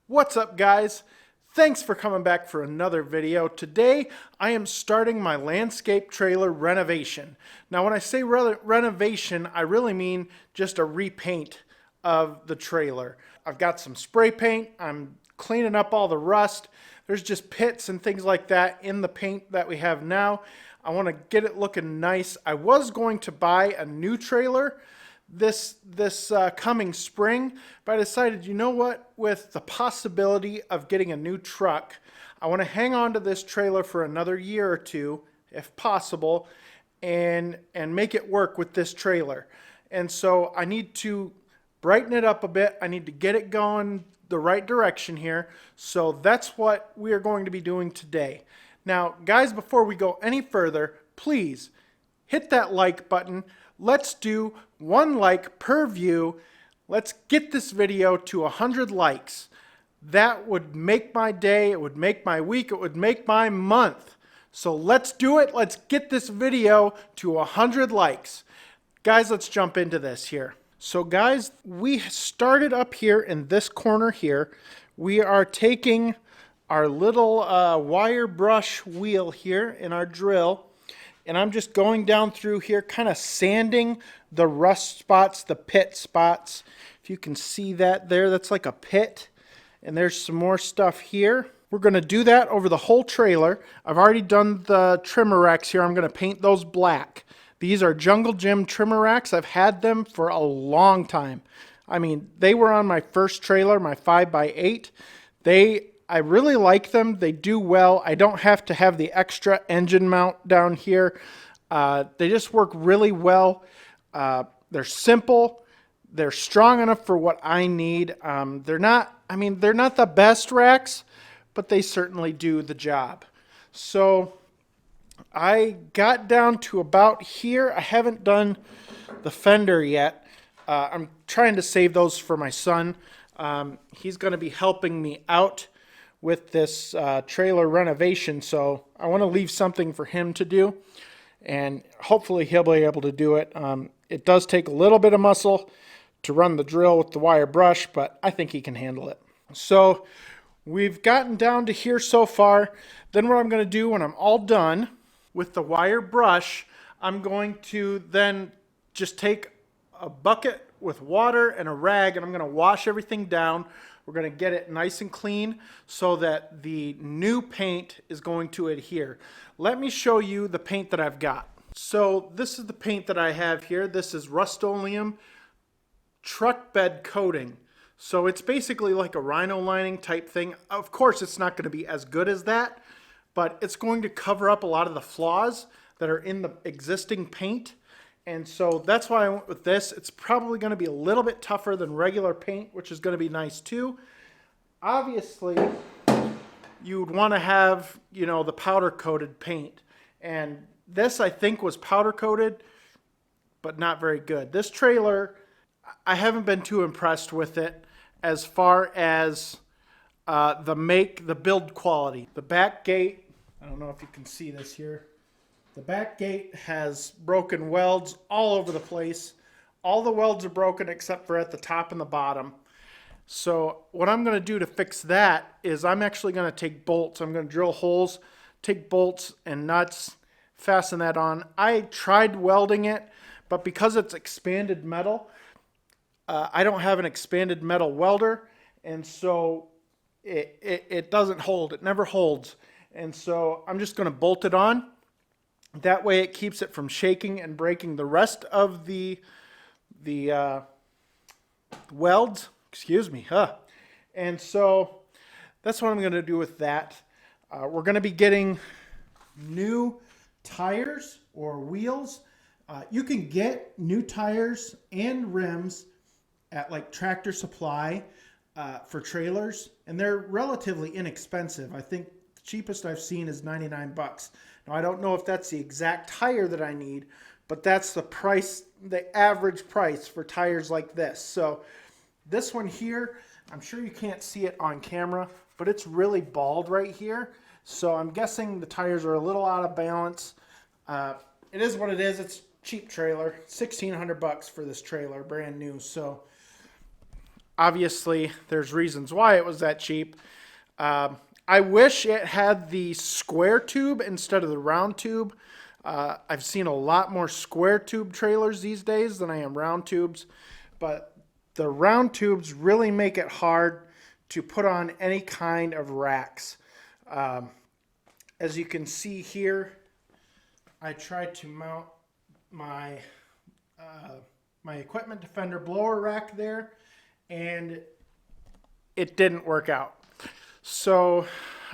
What's up, guys? Thanks for coming back for another video. Today I am starting my landscape trailer renovation. Now when I say renovation, I really mean just a repaint of the trailer. I've got some spray paint, I'm cleaning up all the rust. There's just pits and things like that in the paint that we have now. I want to get it looking nice. I was going to buy a new trailer this coming spring, but I decided, you know what, with the possibility of getting a new truck, I want to hang on to this trailer for another year or two if possible and make it work with this trailer. And so I need to brighten it up a bit. I need to get it going the right direction here. So that's what we are going to be doing today. Now, guys, before we go any further, please hit that like button. Let's do 1 like per view. Let's get this video to 100 likes. That would make my day, it would make my week, it would make my month. So let's do it. Let's get this video to 100 likes. Guys, let's jump into this here. So guys, we started up here in this corner here. We are taking our little wire brush wheel here in our drill, and I'm just going down through here, kind of sanding the rust spots, the pit spots. If you can see that there, that's like a pit. And there's some more stuff here. We're going to do that over the whole trailer. I've already done the trimmer racks here. I'm going to paint those black. These are Jungle Gym trimmer racks. I've had them for a long time. I mean, they were on my first trailer, my 5x8. I really like them. They do well. I don't have to have the extra engine mount down here. They just work really well. They're simple. They're strong enough for what I need. They're not the best racks, but they certainly do the job. So I got down to about here. I haven't done the fender yet. I'm trying to save those for my son. He's going to be helping me out with this trailer renovation, so I want to leave something for him to do, and hopefully he'll be able to do it. It does take a little bit of muscle to run the drill with the wire brush, but I think he can handle it. So we've gotten down to here so far. Then what I'm going to do when I'm all done with the wire brush, I'm going to then just take a bucket with water and a rag, and I'm going to wash everything down. We're going to get it nice and clean so that the new paint is going to adhere. Let me show you the paint that I've got. So this is the paint that I have here. This is Rust-Oleum truck bed coating. So it's basically like a rhino lining type thing. Of course, it's not going to be as good as that, but it's going to cover up a lot of the flaws that are in the existing paint. And so that's why I went with this. It's probably going to be a little bit tougher than regular paint, which is going to be nice too. Obviously, you would want to have, the powder coated paint. And this, I think, was powder coated, but not very good. This trailer, I haven't been too impressed with it as far as the build quality. The back gate, I don't know if you can see this here. The back gate has broken welds all over the place. All the welds are broken except for at the top and the bottom. So what I'm going to do to fix that is I'm actually going to take bolts. I'm going to drill holes, take bolts and nuts, fasten that on. I tried welding it, but because it's expanded metal, I don't have an expanded metal welder, and so it doesn't hold. It never holds. And so I'm just going to bolt it on. That way it keeps it from shaking and breaking the rest of the welds. Excuse me. And so that's what I'm going to do with that. We're going to be getting new tires or wheels. You can get new tires and rims at like Tractor Supply for trailers, and they're relatively inexpensive. I think the cheapest I've seen is 99 bucks. Now, I don't know if that's the exact tire that I need, but that's the price, the average price for tires like this. So this one here, I'm sure you can't see it on camera, but it's really bald right here. So I'm guessing the tires are a little out of balance. It is what it is. It's a cheap trailer, 1,600 bucks for this trailer, brand new. So Obviously, there's reasons why it was that cheap. I wish it had the square tube instead of the round tube. I've seen a lot more square tube trailers these days than I am round tubes, but the round tubes really make it hard to put on any kind of racks. As you can see here, I tried to mount my my equipment defender blower rack there, and it didn't work out. So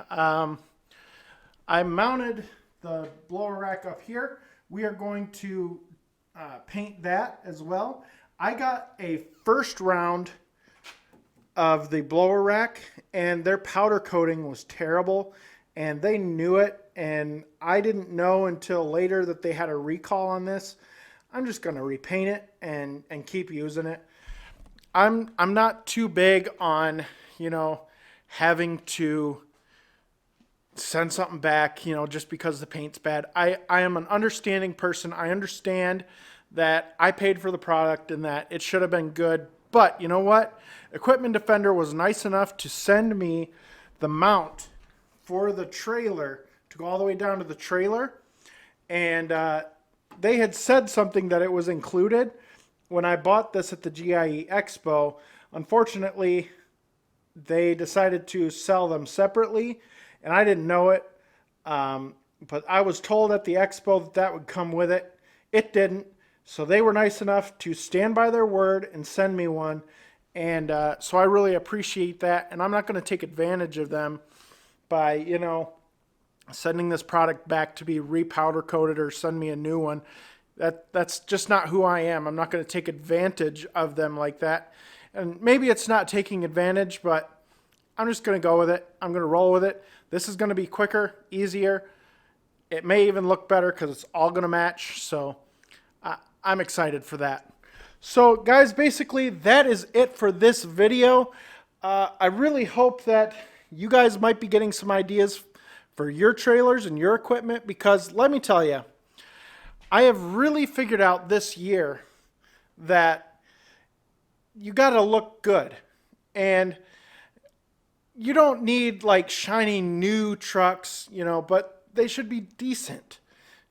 I mounted the blower rack up here. We are going to paint that as well. I got a first round of the blower rack, and their powder coating was terrible, and they knew it, and I didn't know until later that they had a recall on this. I'm just going to repaint it and keep using it. I'm not too big on, having to send something back, just because the paint's bad. I am an understanding person. I understand that I paid for the product and that it should have been good. But you know what? Equipment Defender was nice enough to send me the mount for the trailer to go all the way down to the trailer. And they had said something that it was included when I bought this at the GIE Expo. Unfortunately, they decided to sell them separately, and I didn't know it. But I was told at the Expo that that would come with it. It didn't. So they were nice enough to stand by their word and send me one. And so I really appreciate that. And I'm not going to take advantage of them by, sending this product back to be repowder coated or send me a new one. That's just not who I am. I'm not going to take advantage of them like that. And maybe it's not taking advantage, but I'm just going to go with it. I'm going to roll with it. This is going to be quicker, easier. It may even look better because it's all going to match. So I'm excited for that. So guys, basically that is it for this video. I really hope that you guys might be getting some ideas for your trailers and your equipment, because let me tell you, I have really figured out this year that you got to look good, and you don't need like shiny new trucks, but they should be decent.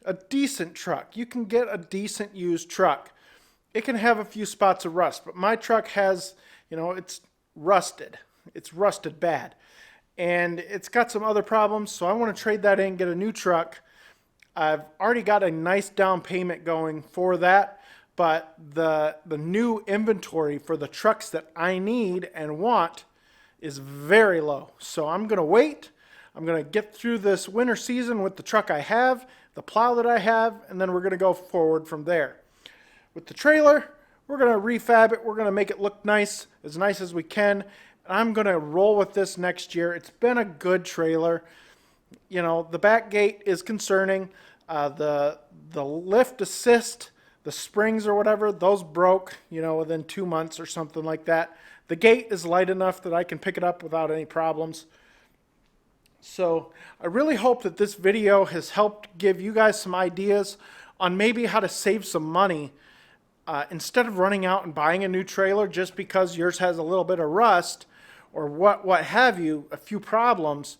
A decent truck. You can get a decent used truck. It can have a few spots of rust, but my truck has, it's rusted. It's rusted bad. And it's got some other problems, so I want to trade that in, get a new truck. I've already got a nice down payment going for that, but the new inventory for the trucks that I need and want is very low. So I'm going to wait. I'm going to get through this winter season with the truck I have, the plow that I have, and then we're going to go forward from there. With the trailer, we're going to refab it. We're going to make it look nice as we can. I'm going to roll with this next year. It's been a good trailer. The back gate is concerning. The lift assist, the springs or whatever, those broke, within 2 months or something like that. The gate is light enough that I can pick it up without any problems. So I really hope that this video has helped give you guys some ideas on maybe how to save some money. Instead of running out and buying a new trailer just because yours has a little bit of rust or what have you, a few problems,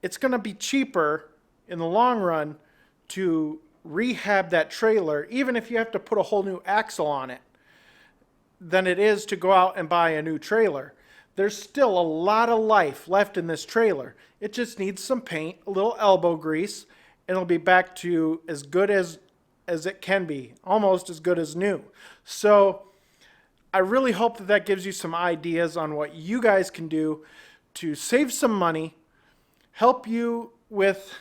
it's going to be cheaper in the long run to rehab that trailer, even if you have to put a whole new axle on it, than it is to go out and buy a new trailer. There's still a lot of life left in this trailer. It just needs some paint, a little elbow grease, and it'll be back to as good as it can be, almost as good as new. So I really hope that that gives you some ideas on what you guys can do to save some money, help you with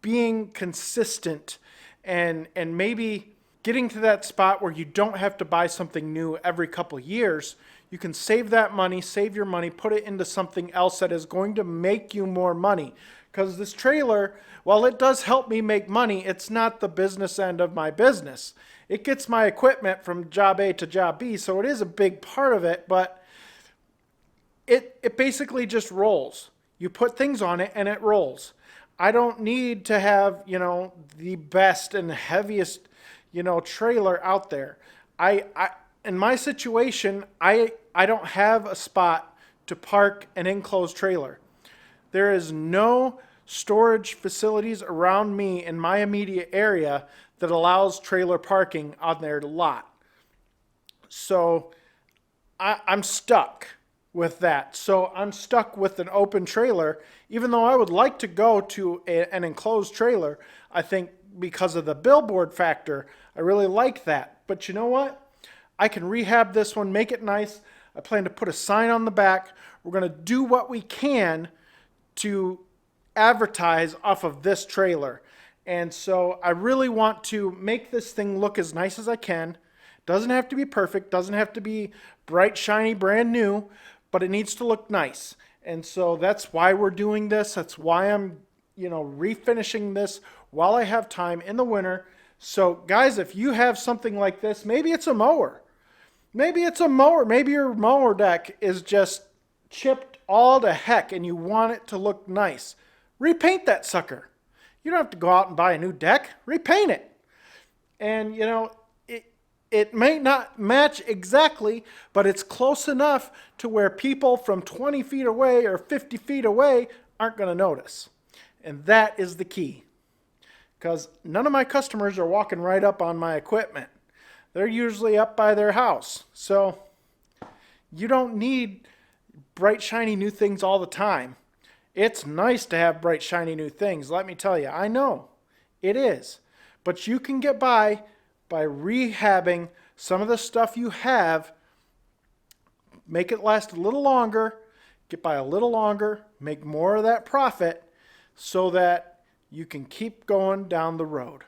being consistent, and maybe getting to that spot where you don't have to buy something new every couple years. You can save that money, save your money, put it into something else that is going to make you more money. Because this trailer, while it does help me make money, it's not the business end of my business. It gets my equipment from job A to job B, so it is a big part of it, but it basically just rolls. You put things on it and it rolls. I don't need to have, the best and heaviest, trailer out there. in my situation, I don't have a spot to park an enclosed trailer. There is no storage facilities around me in my immediate area that allows trailer parking on their lot. So I'm stuck with that. So I'm stuck with an open trailer, even though I would like to go to an enclosed trailer. I think because of the billboard factor, I really like that. But you know what? I can rehab this one, make it nice. I plan to put a sign on the back. We're going to do what we can to advertise off of this trailer. And so I really want to make this thing look as nice as I can. Doesn't have to be perfect, doesn't have to be bright, shiny, brand new, but it needs to look nice. And so that's why we're doing this. That's why I'm, refinishing this while I have time in the winter. So guys, if you have something like this, maybe it's a mower. Maybe it's a mower. Maybe your mower deck is just chipped all to heck and you want it to look nice. Repaint that sucker. You don't have to go out and buy a new deck. Repaint it. And, it may not match exactly, but it's close enough to where people from 20 feet away or 50 feet away aren't going to notice. And that is the key. Because none of my customers are walking right up on my equipment. They're usually up by their house. So you don't need bright, shiny new things all the time. It's nice to have bright, shiny new things. Let me tell you, I know it is. But you can get by rehabbing some of the stuff you have, make it last a little longer, get by a little longer, make more of that profit so that you can keep going down the road.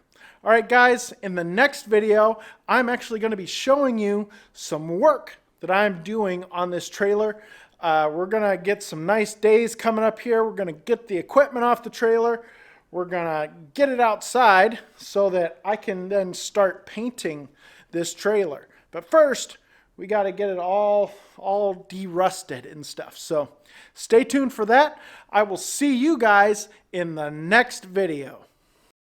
All right, guys, in the next video, I'm actually going to be showing you some work that I'm doing on this trailer. We're going to get some nice days coming up here. We're going to get the equipment off the trailer. We're going to get it outside so that I can then start painting this trailer. But first, we got to get it all de-rusted and stuff. So stay tuned for that. I will see you guys in the next video.